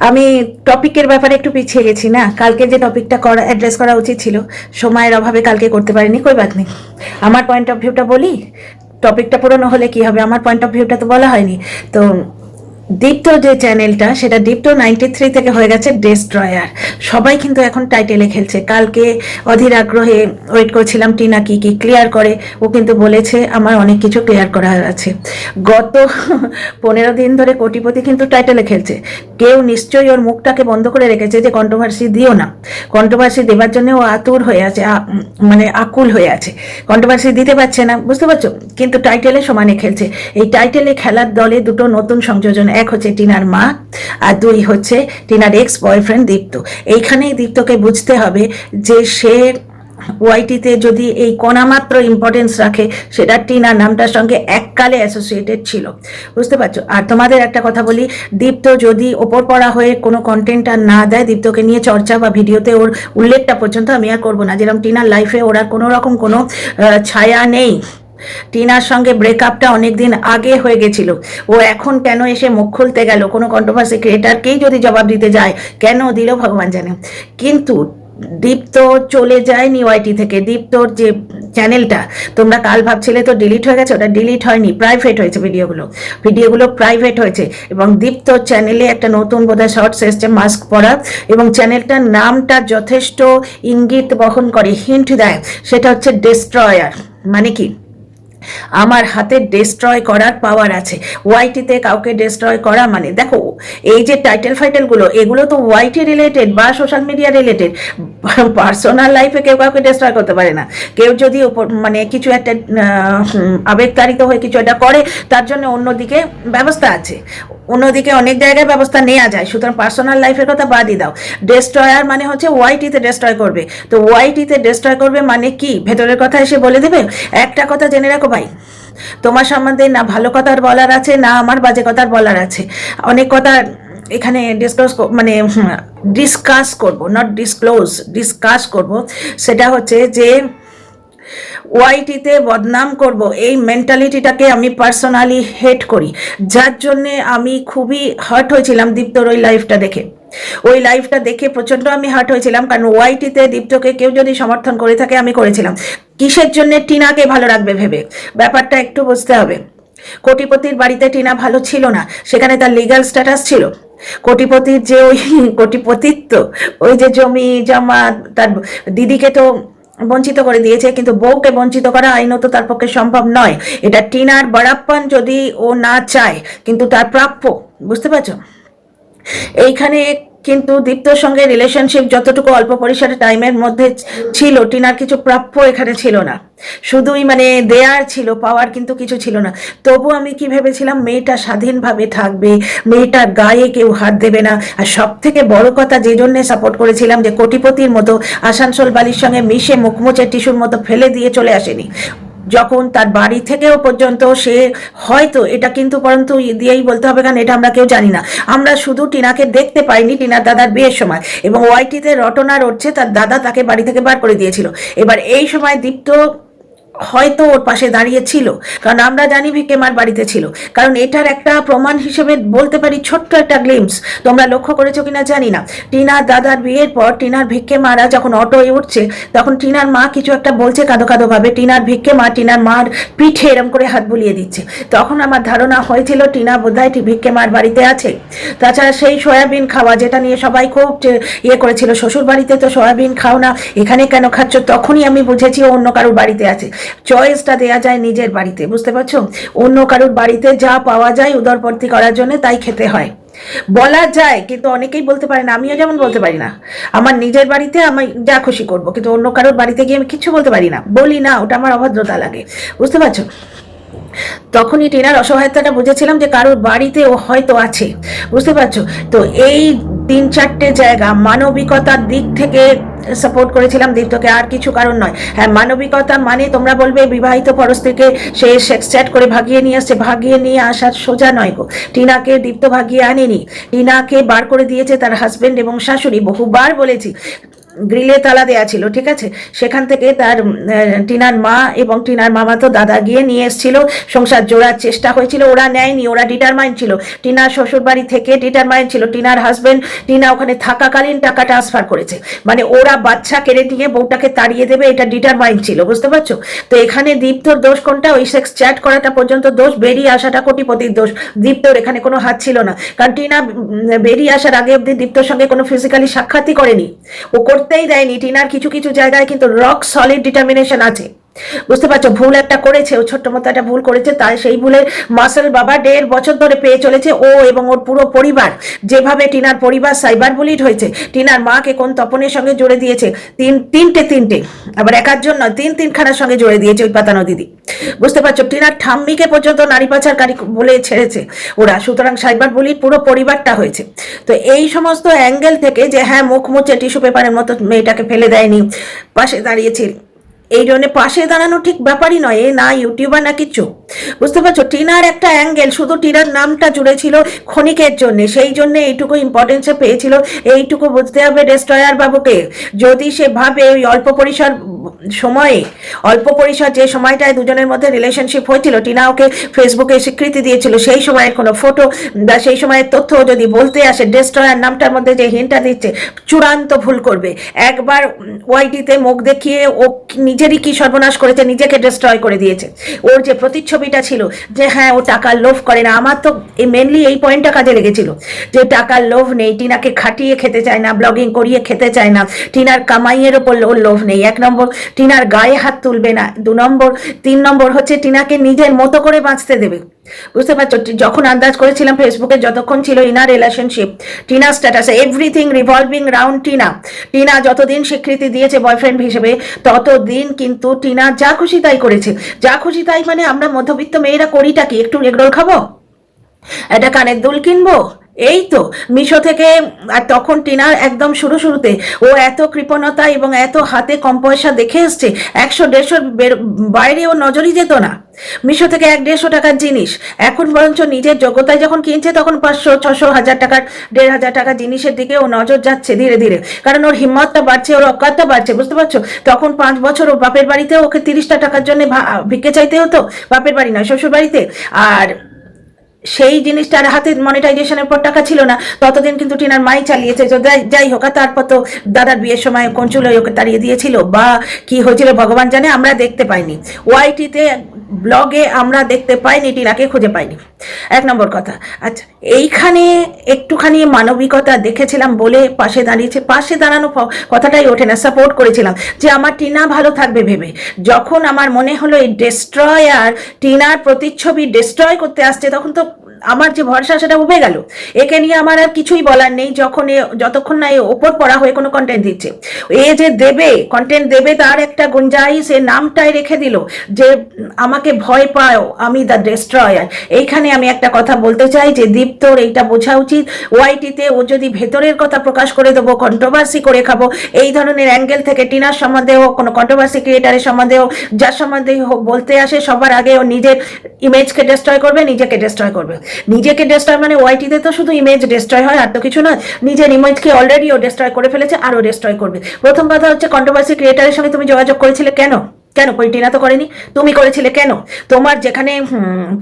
আমি টপিকের ব্যাপারে একটু পিছিয়ে গেছি না। কালকে যে টপিকটা অ্যাড্রেস করা উচিত ছিল, সময়ের অভাবে কালকে করতে পারিনি। কই বাত নেই, আমার পয়েন্ট অফ ভিউটা বলি। টপিকটা পুরনো হলে কি হবে, আমার পয়েন্ট অফ ভিউটা তো বলা হয়নি। তো দীপ্ত যে চ্যানেলটা, সেটা দীপ্ত 93 থেকে হয়ে গেছে ডেস্ট্রয়ার। সবাই কিন্তু এখন টাইটেলে খেলছে। কালকে অধীর আগ্রহে ওয়েট করছিলাম টিনা কি কি ক্লিয়ার করে। ও কিন্তু বলেছে আমার অনেক কিছু ক্লিয়ার করার আছে। গত 15 দিন ধরে কোটিপতি কিন্তু টাইটেলে খেলছে। কেউ নিশ্চয়ই ওর মুখটাকে বন্ধ করে রেখেছে যে কন্ট্রোভার্সি দিও না। কন্ট্রোভার্সি দেবার জন্য ও আতুর হয়ে আছে, মানে আকুল হয়ে আছে। কন্ট্রোভার্সি দিতে পারছে না, বুঝতে পারছো? কিন্তু টাইটেলে সমানে খেলছে। এই টাইটেলে খেলার দলে দুটো নতুন সংযোজন, এক হচ্ছে টিনার মা, আর দুই হচ্ছে টিনার এক্স বয়ফ্রেন্ড দীপ্ত। এইখানেই দীপ্তকে বুঝতে হবে যে সে ওয়াইটিতে যদি এই কণামাত্র ইম্পর্টেন্স রাখে, সেটা টিনা নামটার সঙ্গে এককালে অ্যাসোসিয়েটেড ছিল, বুঝতে পারছো? আর তোমাদের একটা কথা বলি, দীপ্ত যদি ওপর পড়া হয়ে কোনো কন্টেন্ট আর না দেয়, দীপ্তকে নিয়ে চর্চা বা ভিডিওতে ওর উল্লেখটা পর্যন্ত আমি আর করবো না। যেরকম টিনার লাইফে ওর আর কোনো রকম কোনো ছায়া নেই। টিনার সঙ্গে ব্রেকআপটা অনেকদিন আগে হয়ে গেছিল। ও এখন কেন এসে মুখ খুলতে গেল, কোনো কন্ট্রোভার্সি ক্রিয়েটারকেই যদি জবাব দিতে যায়, কেন দিল ভগবান জানে। কিন্তু দীপ্ত চলে যায়নি ওয়াইটি থেকে। দীপ্তর যে চ্যানেলটা তোমরা কাল ভাবছিলে তো ডিলিট হয়ে গেছে, ওটা ডিলিট হয়নি, প্রাইভেট হয়েছে। ভিডিওগুলো প্রাইভেট হয়েছে। এবং দীপ্তর চ্যানেলে একটা নতুন বোধহয় শর্টস এসছে, মাস্ক পরা, এবং চ্যানেলটার নামটা যথেষ্ট ইঙ্গিত বহন করে, হিন্ট দেয়। সেটা হচ্ছে ডেস্ট্রয়ার। মানে কি, আমার হাতে ডেস্ট্রয় করার পাওয়ার আছে। ওয়াইটিতে কাউকে ডেস্ট্রয় করা মানে, দেখো এই যে টাইটেল ফাইটেলগুলো, এগুলো তো ওয়াইটি রিলেটেড বা সোশ্যাল মিডিয়া রিলেটেড। পার্সোনাল লাইফে কেউ কাউকে ডেস্ট্রয় করতে পারে না। কেউ যদি মানে কিছু একটা আবেগতাড়িত হয়ে কিছু একটা করে, তার জন্য অন্যদিকে ব্যবস্থা আছে, অন্যদিকে অনেক জায়গায় ব্যবস্থা নেওয়া যায়। সুতরাং পার্সোনাল লাইফের কথা বাদই দাও। ডেস্ট্রয়ার মানে হচ্ছে ওয়াইটিতে ডেস্ট্রয় করবে। তো ওয়াইটিতে ডেস্ট্রয় করবে মানে কি, ভেতরের কথা এসে বলে দেবে। একটা কথা জেনে রাখো ভাই, তোমার সম্বন্ধে না ভালো কথার বলার আছে, না আমার বাজে কথার বলার আছে। অনেক কথা এখানে ডিসকাস করবো, নট ডিসকাস করবো। সেটা হচ্ছে যে ওয়াইটিতে বদনাম করব, এই মেন্টালিটিটাকে আমি পার্সোনালি হেট করি। যার জন্যে আমি খুবই হার্ট হয়েছিলাম দীপ্তর ওই লাইফটা দেখে। ওই লাইফটা দেখে প্রচণ্ড আমি হার্ট হয়েছিলাম, কারণ ওয়াইটিতে দীপ্তকে কেউ যদি সমর্থন করে থাকে, আমি করেছিলাম কিসের জন্যে, টিনাকে ভালো রাখবে ভেবে। ব্যাপারটা একটু বুঝতে হবে। কোটিপতির বাড়িতে টিনা ভালো ছিল না, সেখানে তার লিগ্যাল স্ট্যাটাস ছিল। কোটিপতির যে ওই কোটিপতিত্ব, ওই যে জমি জমা, তার দিদিকে তো বঞ্চিত করে দিয়েছে, কিন্তু বউকে বঞ্চিত করা আইনত তার পক্ষে সম্ভব নয়। এটা টিনার বড়াপ্পান, যদি ও না চায়, কিন্তু তার প্রাপ্য, বুঝতে পারছো? এইখানে কিন্তু দীপ্তর সঙ্গে রিলেশনশিপ যতটুকু অল্প পরিসরে টাইমের মধ্যে ছিল, টিনার কিছু প্রাপ্য এখানে ছিল না। শুধুই মানে দেয়ার ছিল, পাওয়ার কিন্তু কিছু ছিল না। তবু আমি কি ভেবেছিলাম, মেয়েটা স্বাধীনভাবে থাকবে, মেয়েটার গায়ে কেউ হাত দেবে না। আর সব থেকে বড় কথা, যে জন্যে সাপোর্ট করেছিলাম, যে কোটিপতির মতো আসানসোল বালির সঙ্গে মিশে মুখমোচের টিস্যুর মতো ফেলে দিয়ে চলে আসেনি। যখন তার বাড়ি থেকেও পর্যন্ত সে, হয়তো এটা কিন্তু পরন্তু দিয়েই বলতে হবে, কারণ এটা আমরা কেউ জানি না। আমরা শুধু টিনাকে দেখতে পাইনি টিনার দাদার বিয়ের সময়, এবং ওয়াইটিতে রটনা রটছে তার দাদা তাকে বাড়ি থেকে বার করে দিয়েছিল। এবার এই সময় দীপ্ত হয়তো ওর পাশে দাঁড়িয়ে ছিল, কারণ আমরা জানি ভিকে মার বাড়িতে ছিল। কারণ এটার একটা প্রমাণ হিসেবে বলতে পারি, ছোট্ট একটা গ্লিমস, তোমরা লক্ষ্য করেছো কিনা জানি না। টিনার দাদার বিয়ের পর টিনার ভিক্ষে মারা যখন অটোয় উঠছে, তখন টিনার মা কিছু একটা বলছে কাঁদো কাঁদো ভাবে, টিনার ভিক্ষে মা টিনার মার পিঠে এরম করে হাত বুলিয়ে দিচ্ছে। তখন আমার ধারণা হয়েছিল টিনা বোধহয় ভিক্ষে মার বাড়িতে আছে। তাছাড়া সেই সয়াবিন খাওয়া, যেটা নিয়ে সবাই খুব ইয়ে করেছিল, শ্বশুর বাড়িতে তো সয়াবিন খাও না, এখানে কেন খাচ্ছ, তখনই আমি বুঝেছি অন্য কারোর বাড়িতে আছে। চয়েসটা দেয়া যায় নিজের বাড়িতে, বুঝতে পারছো? অন্য কারোর বাড়িতে যা পাওয়া যায় উদরপর্তি করার জন্য, তাই খেতে হয়। বলা যায়, কিন্তু অনেকেই বলতে পারে না। আমিও যেমন বলতে পারি না, আমার নিজের বাড়িতে আমি যা খুশি করবো, কিন্তু অন্য কারোর বাড়িতে গিয়ে আমি কিছু বলতে পারি না, বলি না, ওটা আমার অভদ্রতা লাগে, বুঝতে পারছো? তখনই টিনার অসহায়তাটা বুঝেছিলাম, যে কারোর বাড়িতে ও হয়তো আছে, বুঝতে পারছো? তো এই 3-4টে জায়গা মানবিকতার দিক থেকে সাপোর্ট করেছিলাম দীপ্তকে, আর কিছু কারণ নয়। হ্যাঁ, মানবিকতা মানে তোমরা বলবে বিবাহিত পরস্ত্রীকে সে সেক্স চ্যাট করে ভাগিয়ে নিয়ে আসছে, ভাগিয়ে নিয়ে আসার সোজা নয় গো। টিনাকে দীপ্ত ভাগিয়ে আনেনি, টিনাকে বার করে দিয়েছে তার হাজবেন্ড এবং শাশুড়ি। বহুবার বলেছি, গ্রিলে তালা দেয়া ছিল, ঠিক আছে। সেখান থেকে তার টিনার মা এবং টিনার মামা তো দাদা গিয়ে নিয়ে এসেছিল, সংসার জোড়ার চেষ্টা হয়েছিল, ওরা নেয়নি, ওরা ডিটারমাইন্ড ছিল, টিনার শ্বশুর বাড়ি থেকে ডিটারমাইন্ড ছিল, টিনার হাজবেন্ড টিনা ওখানে থাকাকালীন টাকা ট্রান্সফার করেছে, মানে ওরা বাচ্চা কেড়ে নিয়ে বউটাকে তাড়িয়ে দেবে, এটা ডিটারমাইন্ড ছিল, বুঝতে পারছো। তো এখানে দীপ্তর দোষ কোনটা? ওই সেক্স চ্যাট করাটা পর্যন্ত দোষ, বেরিয়ে আসাটা কোটিপতির দোষ, দীপ্তর এখানে কোনো হাত ছিল না। কারণ টিনা বেরিয়ে আসার আগে অব্দি দীপ্তর সঙ্গে কোনো ফিজিক্যালি সাক্ষাৎই করেনি, ও করতেই দেয়নি। টিনার কিছু কিছু জায়গায় কিন্তু রক সলিড ডিটারমিনেশন আছে, বুঝতে পারছো। ভুল একটা করেছে, ও ছোট্ট মতো একটা ভুল করেছে, তাই সেই ভুলের মাসেল বাবা 1.5 বছর ধরে পেয়ে চলেছে। ও এবং ওর পুরো পরিবার, যেভাবে টিনার পরিবার সাইবার বুলিড হয়েছে, টিনার মাকে কোন তপনের সঙ্গে জুড়ে দিয়েছে, তিনটে, আবার একার জন্য 3খানার সঙ্গে জুড়ে দিয়েছে ওই পাতানো দিদি, বুঝতে পারছো। টিনার ঠাম্মিকে পর্যন্ত নারী পাচারকারী বলে ছেড়েছে ওরা, সুতরাং সাইবার বুলিড পুরো পরিবারটা হয়েছে। তো এই সমস্ত অ্যাঙ্গেল থেকে যে হ্যাঁ মুখ মুছে টিস্যু পেপারের মতো মেয়েটাকে ফেলে দেয়নি, পাশে দাঁড়িয়েছে, এই জন্য পাশে দাঁড়ানো ঠিক ব্যাপারই নয়, এ না ইউটিউবার না কিচ্ছু, বুঝতে পারছো। টিনার একটা অ্যাঙ্গেল, শুধু টিনার নামটা জুড়েছিল ক্ষণিকের জন্য, সেই জন্য এইটুকু ইম্পর্টেন্সে পেয়েছিল। এইটুকু বুঝতে হবে ডেস্ট্রয়ার বাবুকে, যদি সে ভাবে ওই অল্প পরিসর যে সময়টায় দুজনের মধ্যে রিলেশনশিপ হয়েছিল, টিনা ওকে ফেসবুকে স্বীকৃতি দিয়েছিল, সেই সময়ের কোনো ফটো বা সেই সময়ের তথ্য যদি বলতে আসে, ডেস্ট্রয়ার নামটার মধ্যে যে হিন্টটা দিচ্ছে, চূড়ান্ত ভুল করবে। একবার ওয়াইটিতে মুখ দেখিয়ে ও নিজেরই কি সর্বনাশ করেছে, নিজেকে ডিস্ট্রয় করে দিয়েছে। ওর যে প্রতিচ্ছবিটা ছিল যে হ্যাঁ ও টাকার লোভ করে না, আমার তো মেনলি এই পয়েন্টটা কাজে লেগেছিল, যে টাকার লোভ নেই, টিনাকে খাটিয়ে খেতে চায় না, ব্লগিং করিয়ে খেতে চায় না, টিনার কামাইয়ের ওপর ওর লোভ নেই, 1 নম্বর। টিনার গায়ে হাত তুলবে না, 2 নম্বর। 3 নম্বর হচ্ছে টিনাকে নিজের মতো করে বাঁচতে দেবে, বুঝতে পারছো। যখন আন্দাজ করেছিলাম ফেসবুকে যতক্ষণ ছিল ইনার রিলেশনশিপ, টিনা স্ট্যাটাসে এভরিথিং রিভলভিং রাউন্ড টিনা যতদিন স্বীকৃতি দিয়েছে বয়ফ্রেন্ড হিসেবে, ততদিন কিন্তু টিনা যা খুশি তাই করেছে। যা খুশি তাই মানে আমরা মধ্যবিত্ত মেয়েরা করিটা কি? একটু এগরোল খাবো, একটা কানের দুল কিনবো, এই তো মিশো থেকে। আর তখন টিনার একদম শুরুতে ও এত কৃপণতা এবং এত হাতে কম পয়সা দেখে এসছে, 100-150 বাইরে ও নজরই যেত না। মিশো থেকে 100-150 টাকার জিনিস এখন বরঞ্চ নিজের যোগ্যতায় যখন কিনছে, তখন 500-600-1000 টাকার 1500 টাকার জিনিসের দিকে ও নজর যাচ্ছে ধীরে ধীরে, কারণ ওর হিম্মতটা বাড়ছে, ওর অজ্ঞাতটা বাড়ছে, বুঝতে পারছো। তখন 5 বছর ও বাপের বাড়িতে ওকে 30টা টাকার জন্য ভিক্ষে চাইতে হতো, বাপের বাড়ি নয় শ্বশুর বাড়িতে। আর সেই জিনিসটার হাতে মনিটাইজেশনের পর টাকা ছিল না, ততদিন কিন্তু টিনার মাই চালিয়েছে। তো যাই হোক, তারপর তো দাদার বিয়ের সময় কোন চুলোয় ওকে তাড়িয়ে দিয়েছিল বা কি হয়েছিল ভগবান জানে, আমরা দেখতে পাইনি। ওয়াইটিতে ব্লগে আমরা দেখতে পাইনি, টিনাকে খুঁজে পাইনি, 1 নম্বর কথা। আচ্ছা, এইখানে একটুখানি মানবিকতা দেখেছিলাম বলে পাশে দাঁড়িয়েছে, পাশে দাঁড়ানো কথাটাই ওঠে না, সাপোর্ট করেছিলাম যে আমার টিনা ভালো থাকবে ভেবে। যখন আমার মনে হলো এই ডেস্ট্রয়ার টিনার প্রতিচ্ছবি ডেস্ট্রয় করতে আসছে, তখন তো আমার যে ভরসা সেটা উবে গেল। একে নিয়ে আমার আর কিছুই বলার নেই, যতক্ষণ না ওপর পড়া হয়ে কোনো কন্টেন্ট দিচ্ছে। এ যে কন্টেন্ট দেবে, তার একটা গুঞ্জাইশ এ নামটাই রেখে দিল যে আমাকে ভয় পাও, আমি দ্য ডেস্ট্রয়ার। এইখানে আমি একটা কথা বলতে চাই যে দীপ্তর এইটা বোঝা উচিত, ওয়াইটিতে ও যদি ভেতরের কথা প্রকাশ করে দেবো, কন্ট্রোভার্সি করে খাবো, এই ধরনের অ্যাঙ্গেল থেকে টিনার সম্বন্ধে হোক, কোনো কন্ট্রোভার্সি ক্রিয়েটারের সম্বন্ধে হোক, যার সম্বন্ধে হোক বলতে আসে, সবার আগে ও নিজের ইমেজকে ডেস্ট্রয় করবে, নিজেকে ডেস্ট্রয় করবে। নিজেকে ডেস্ট্রয় মানে ওয়াইটিতে তো শুধু ইমেজ ডেস্ট্রয় হয়, আর তো কিছু নয়। নিজের ইমেজকে অলরেডি ও ডেস্ট্রয় করে ফেলেছে, আরও ডেস্ট্রয় করবে। প্রথম কথা হচ্ছে, কন্ট্রোভার্সি ক্রিয়েটারের সঙ্গে তুমি যোগাযোগ করেছিলে কেন? টিনা তো করেনি, তুমি করেছিলে কেন? তোমার যেখানে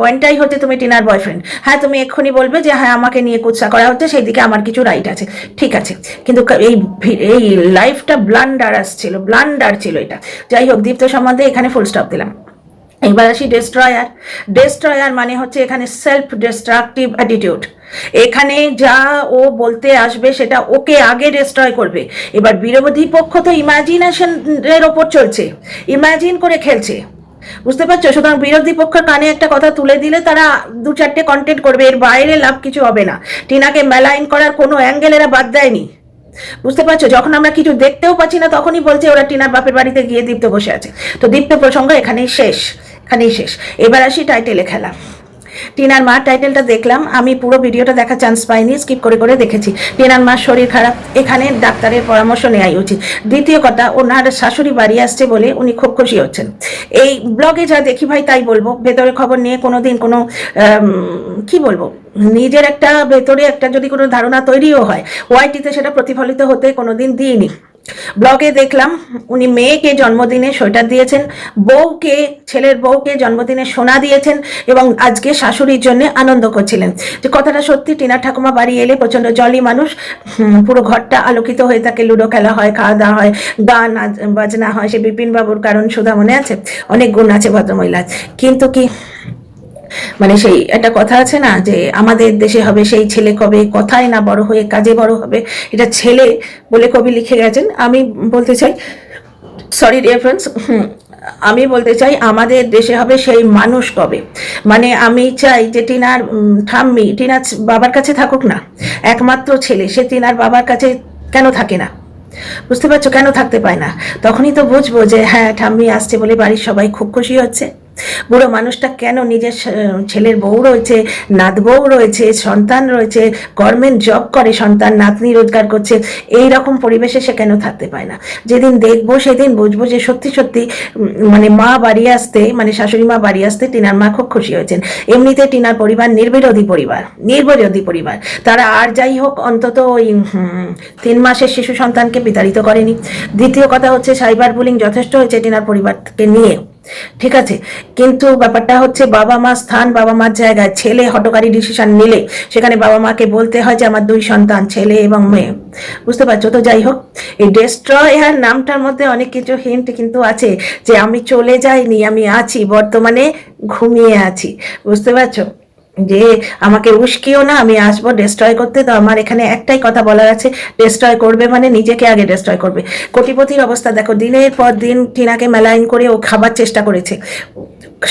পয়েন্টটাই হচ্ছে তুমি টিনার বয়ফ্রেন্ড। হ্যাঁ, তুমি এক্ষুনি বলবে যে হ্যাঁ আমাকে নিয়ে কুৎসা করা হচ্ছে, সেই দিকে আমার কিছু রাইট আছে, ঠিক আছে, কিন্তু এই লাইফটা ব্লান্ডার ছিল এটা। যাই হোক, দীপ্ত সম্বন্ধে এখানে ফুল স্টপ দিলাম। এবার আসি ডেস্ট্রয়ার মানে হচ্ছে এখানে সেলফ ডিস্ট্রাকটিভ অ্যাটিটিউড। এখানে যা ও বলতে আসবে সেটা ওকে আগে ডেস্ট্রয় করবে। এবার বিরোধী পক্ষ তো ইমাজিনেশনের ওপর চলছে, ইমাজিন করে খেলছে, বুঝতে পারছো। সুতরাং বিরোধী পক্ষের কানে একটা কথা তুলে দিলে তারা 2-4টে কন্টেন্ট করবে, এর বাইরে লাভ কিছু হবে না। টিনাকে মেলাইন করার কোনো অ্যাঙ্গেল এরা বাদ দেয়নি, বুঝতে পারছো। যখন আমরা কিছু দেখতেও পাচ্ছি না, তখনই বলছে ওরা টিনার বাপের বাড়িতে গিয়ে দীপ্ত বসে আছে। তো দীপ্ত প্রসঙ্গ এখানেই শেষ। এবার আসি টাইটেলে খেলা। টিনার মা টাইটেলটা দেখলাম, আমি পুরো ভিডিওটা দেখার চান্স পাইনি, স্কিপ করে দেখেছি। টিনার মার শরীর খারাপ, এখানে ডাক্তারের পরামর্শ নেওয়াই উচিত। দ্বিতীয় কথা, ওনার শাশুড়ি বাড়ি আসছে বলে উনি খুব খুশি হচ্ছেন। এই ব্লগে যা দেখি ভাই তাই বলবো, ভেতরে খবর নিয়ে কোনোদিন কোনো কি বলবো, নিজের একটা ভেতরে একটা যদি কোনো ধারণা তৈরিও হয়, ওয়াইটিতে সেটা প্রতিফলিত হতে কোনোদিন দিইনি। ব্লগে দেখলাম উনি মেয়েকে জন্মদিনে সোয়েটার দিয়েছেন, বউকে, ছেলের বউকে জন্মদিনে সোনা দিয়েছেন এবং আজকে শাশুড়ির জন্য আনন্দ করছিলেন। যে কথাটা সত্যি, টিনা ঠাকুমা বাড়ি এলে প্রচণ্ড জলি মানুষ, পুরো ঘরটা আলোকিত হয়ে থাকে, লুডো খেলা হয়, খাওয়া দাওয়া হয়, গান বাজনা হয়। সে বিপিন বাবুর কারণ সুধা মনে আছে, অনেক গুণ আছে ভদ্রমহিলার। কিন্তু কি মানে সেই একটা কথা আছে না যে আমাদের দেশে হবে সেই ছেলে কবে, কথায় না বড় হয়ে কাজে বড় হবে, এটা ছেলে বলে কবি লিখে গেছেন। আমি বলতে চাই, সরি ডিয়ার ফ্রেন্ডস, আমি বলতে চাই আমাদের দেশে হবে সেই মানুষ কবে। মানে আমি চাই যে টিনার ঠাম্মি টিনার বাবার কাছে থাকুক না, একমাত্র ছেলে সে টিনার বাবার কাছে কেন থাকে না, বুঝতে পারছো, কেন থাকতে পায় না? তখনই তো বুঝবো যে হ্যাঁ ঠাম্মি আসছে বলে বাড়ির সবাই খুব খুশি হচ্ছে। বুড়ো মানুষটা কেন নিজের ছেলের বউ রয়েছে, নাত বউ রয়েছে, সন্তান রয়েছে, গভর্নমেন্ট জব করে, সন্তান নাতনি রোজগার করছে, এই রকম পরিবেশে সে কেন থাকতে পায় না? যেদিন দেখবো সেদিন বুঝবো যে সত্যি সত্যি মানে মা বাড়ি আসতে, মানে শাশুড়ি মা বাড়ি আসতে টিনার মা খুব খুশি হয়েছেন। এমনিতে টিনার পরিবার নির্বিরোধী পরিবার, নির্বিরোধী পরিবার। তারা আর যাই হোক অন্তত ওই 3 মাসের শিশু সন্তানকে বিতাড়িত করেনি। দ্বিতীয় কথা হচ্ছে সাইবার বুলিং যথেষ্ট হয়েছে টিনার পরিবারকে নিয়ে, ঠিক আছে, কিন্তু ব্যাপারটা হচ্ছে বাবা মা স্থান, বাবা মার জায়গায়। ছেলে হটকারী ডিসিশন নিলে সেখানে বাবা মাকে বলতে হয় যে আমার 2 সন্তান, ছেলে এবং মেয়ে, বুঝতে পারছো তো? যাই হোক, এই ডেস্ট্রয়ার নামটার মধ্যে অনেক কিছু হিন্ট কিন্তু আছে যে আমি চলে যাইনি, আমি আছি, বর্তমানে ঘুমিয়ে আছি, বুঝতে পারছো? যে আমাকে উস্কিও না, আমি আসবো ডেস্ট্রয় করতে। তো আমার এখানে একটাই কথা বলার আছে, ডেস্ট্রয় করবে মানে নিজেকে আগে ডেস্ট্রয় করবে। কোটিপতির অবস্থা দেখো, দিনের পর দিন টিনাকে মেলাইন করে ও খাবার চেষ্টা করেছে,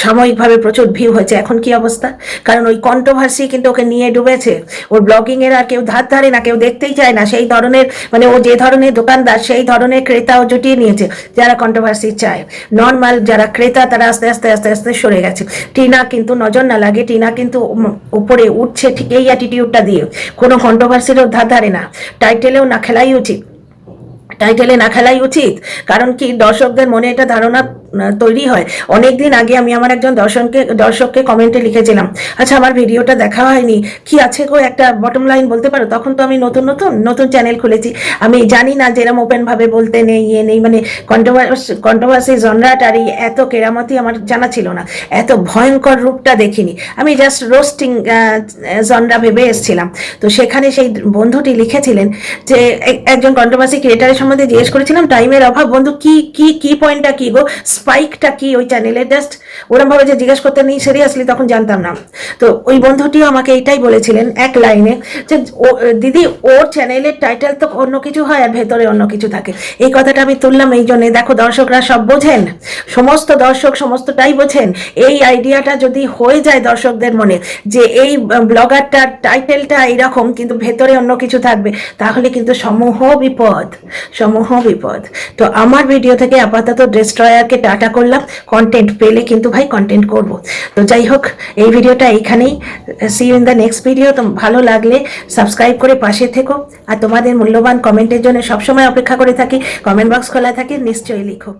সাময়িকভাবে প্রচুর ভিউ হয়েছে, এখন কি অবস্থা? কারণ ওই কন্ট্রোভার্সি কিন্তু ওকে নিয়ে ডুবেছে। ওর ব্লগিং এর আর কেউ ধার ধারে না, কেউ দেখতেই চায় না সেই ধরনের, মানে ও যে ধরনের দোকানদার সেই ধরনের ক্রেতাও জুটিয়ে নিয়েছে যারা কন্ট্রোভার্সি চায়। নর্মাল যারা ক্রেতা তারা আস্তে আস্তে আস্তে আস্তে সরে গেছে। টিনা কিন্তু নজর না লাগে, টিনা কিন্তু উপরে উঠছে ঠিক এই অ্যাটিটিউডটা দিয়ে, কোনো কন্ট্রোভার্সিরও ধার ধারে না, টাইটেলেও না খেলাই উচিত, টাইটেলে না খেলাই উচিত। কারণ কি দর্শকদের মনে এটা ধারণা তৈরি হয়। অনেকদিন আগে আমি আমার একজন দর্শককে কমেন্টে লিখেছিলাম, আচ্ছা আমার ভিডিওটা দেখা হয়নি, কি আছে গো একটা বটম লাইন বলতে পারো? তখন তো আমি নতুন চ্যানেল খুলেছি, আমি জানি না যেরকম ওপেন ভাবে বলতে নেই, ইয়ে নেই, মানে কন্ট্রোভার্সি জনরাটার এই এত কেরামতি আমার জানা ছিল না, এত ভয়ঙ্কর রূপটা দেখিনি। আমি জাস্ট রোস্টিং জনরা ভেবে এসেছিলাম। তো সেখানে সেই বন্ধুটি লিখেছিলেন যে একজন কন্ট্রোভার্সি ক্রিয়েটারের সম্বন্ধে জিজ্ঞেস করেছিলাম, টাইমের অভাব বন্ধু, কি কি কি পয়েন্টটা কি গো, স্পাইকটা কি ওই চ্যানেলে? জাস্ট ওরম ভাবে যে জিজ্ঞেস করতে নেই, সিরিয়াসলি তখন জানতাম না। তো ওই বন্ধুটিও আমাকে এইটাই বলেছিলেন এক লাইনে যে দিদি ওর চ্যানেলের টাইটেল তো অন্য কিছু হয় আর ভেতরে অন্য কিছু থাকে। এই কথাটা আমি তুললাম এই জন্যে, দেখো দর্শকরা সব বোঝেন, সমস্ত দর্শক সমস্তটাই বোঝেন। এই আইডিয়াটা যদি হয়ে যায় দর্শকদের মনে যে এই ব্লগারটার টাইটেলটা এইরকম কিন্তু ভেতরে অন্য কিছু থাকবে, তাহলে কিন্তু সমূহ বিপদ, সমূহ বিপদ। তো আমার ভিডিও থেকে আপাতত ডেস্ট্রয়ারকে টাটা করলাম, কন্টেন্ট পেলে কিন্তু ভাই কন্টেন্ট করব। তো যাই হোক, এই ভিডিওটা এইখানেই, see you in the next video. তো ভালো লাগলে সাবস্ক্রাইব করে পাশে থেকো, আর তোমাদের মূল্যবান কমেন্টের জন্য সবসময় অপেক্ষা করে থাকি, কমেন্ট বক্স খোলা থাকে, নিশ্চয়ই লিখো।